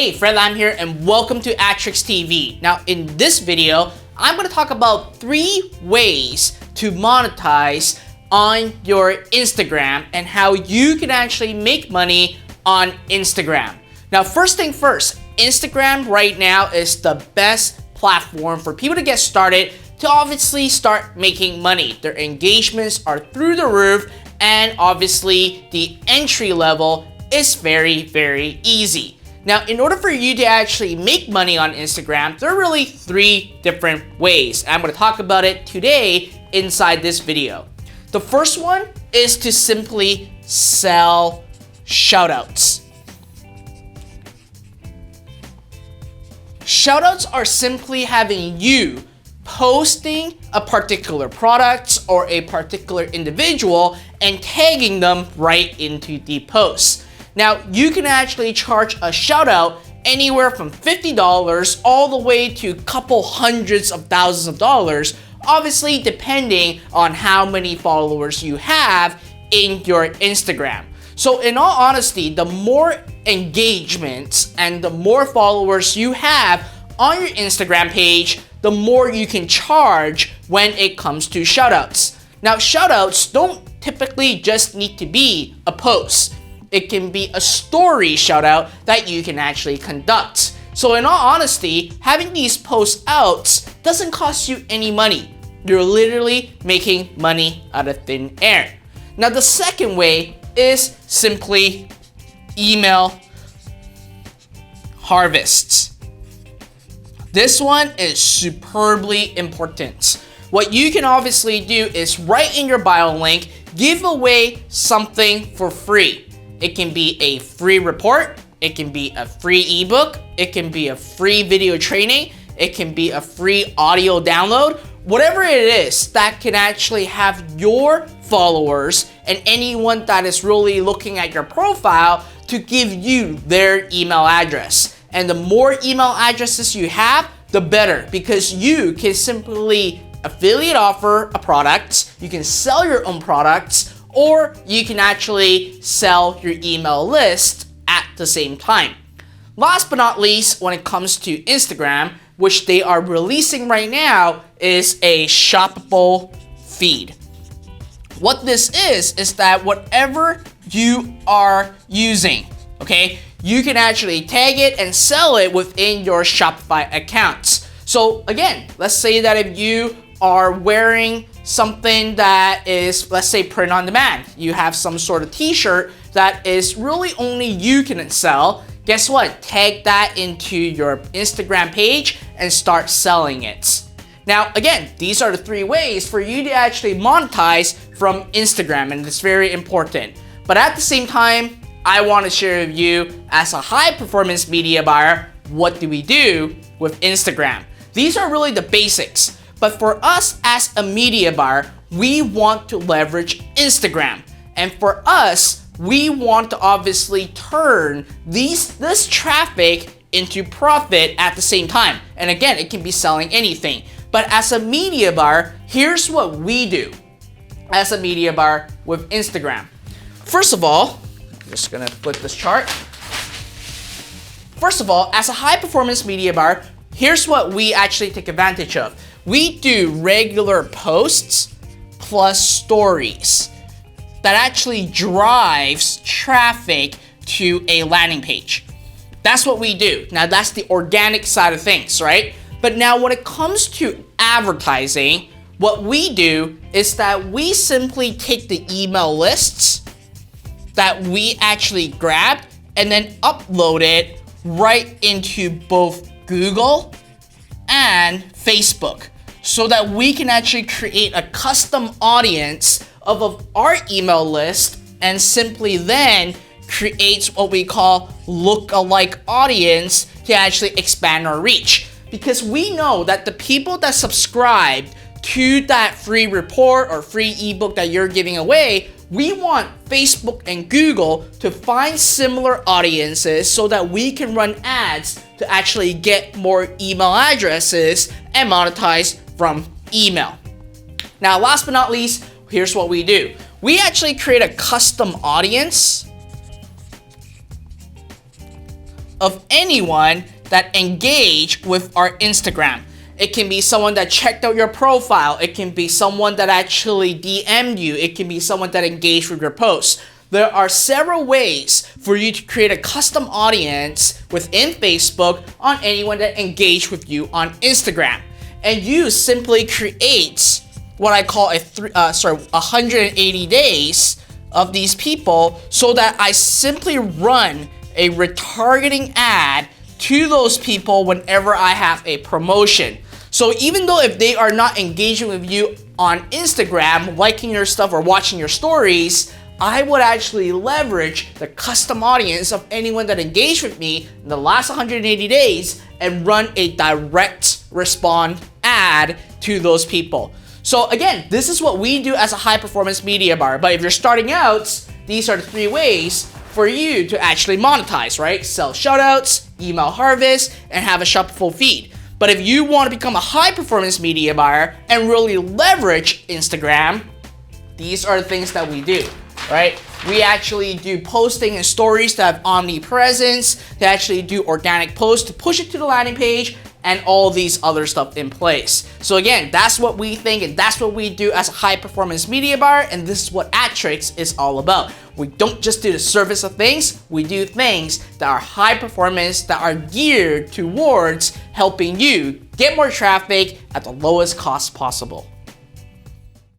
Hey, Fred Lam here and welcome to Atrix TV. Now in this video, I'm going to talk about 3 ways to monetize on your Instagram and how you can actually make money on Instagram. Now first thing first, Instagram right now is the best platform for people to get started to obviously start making money. Their engagements are through the roof and obviously the entry level is very easy. Now, in order for you to actually make money on Instagram, there are really 3 different ways. I'm going to talk about it today inside this video. The first one is to simply sell shoutouts. Shoutouts are simply having you posting a particular product or a particular individual and tagging them right into the post. Now, you can actually charge a shout out anywhere from $50 all the way to a couple hundreds of thousands of dollars, obviously depending on how many followers you have in your Instagram. So in all honesty, the more engagements and the more followers you have on your Instagram page, the more you can charge when it comes to shoutouts. Now, shoutouts don't typically just need to be a post. It can be a story shoutout that you can actually conduct. So in all honesty, having these posts out doesn't cost you any money. You're literally making money out of thin air. Now the second way is simply email harvests. This one is superbly important. What you can obviously do is write in your bio link, give away something for free. It can be a free report, it can be a free ebook, it can be a free video training, it can be a free audio download, whatever it is that can actually have your followers and anyone that is really looking at your profile to give you their email address. And the more email addresses you have, the better, because you can simply affiliate offer a product, you can sell your own products, or you can actually sell your email list at the same time. Last but not least, when it comes to Instagram, which they are releasing right now, is a shoppable feed. What this is that whatever you are using, okay, you can actually tag it and sell it within your Shopify accounts. So again, let's say that if you are wearing something that is, let's say, print on demand. You have some sort of t-shirt that is really only you can sell. Guess what? Tag that into your Instagram page and start selling it. Now, again, these are the 3 ways for you to actually monetize from Instagram, and it's very important. But at the same time, I want to share with you, as a high-performance media buyer, what do we do with Instagram? These are really the basics. But for us as a media buyer, we want to leverage Instagram. And for us, we want to obviously turn this traffic into profit at the same time. And again, it can be selling anything. But as a media buyer, here's what we do as a media buyer with Instagram. First of all, I'm just gonna flip this chart. First of all, as a high performance media buyer, here's what we actually take advantage of. We do regular posts plus stories that actually drives traffic to a landing page. That's what we do. Now that's the organic side of things, right? But now when it comes to advertising, what we do is that we simply take the email lists that we actually grabbed and then upload it right into both Google and Facebook, so that we can actually create a custom audience of our email list and simply then create what we call look-alike audience to actually expand our reach. Because we know that the people that subscribe to that free report or free ebook that you're giving away, we want Facebook and Google to find similar audiences so that we can run ads to actually get more email addresses and monetize from email. Now, last but not least, here's what we do. We actually create a custom audience of anyone that engage with our Instagram. It can be someone that checked out your profile. It can be someone that actually DM'd you. It can be someone that engaged with your posts. There are several ways for you to create a custom audience within Facebook on anyone that engaged with you on Instagram. And you simply create what I call 180 days of these people, so that I simply run a retargeting ad to those people whenever I have a promotion. So even though if they are not engaging with you on Instagram, liking your stuff or watching your stories, I would actually leverage the custom audience of anyone that engaged with me in the last 180 days and run a direct respond ad to those people. So again, this is what we do as a high performance media buyer. But if you're starting out, these are the 3 ways for you to actually monetize, right? Sell shoutouts, email harvest, and have a shoppable feed. But if you want to become a high performance media buyer and really leverage Instagram, these are the things that we do, right? We actually do posting and stories to have omnipresence, to actually do organic posts to push it to the landing page, and all these other stuff in place. So again, that's what we think and that's what we do as a high performance media buyer, and this is what Adtrix is all about. We don't just do the surface of things, we do things that are high performance, that are geared towards helping you get more traffic at the lowest cost possible.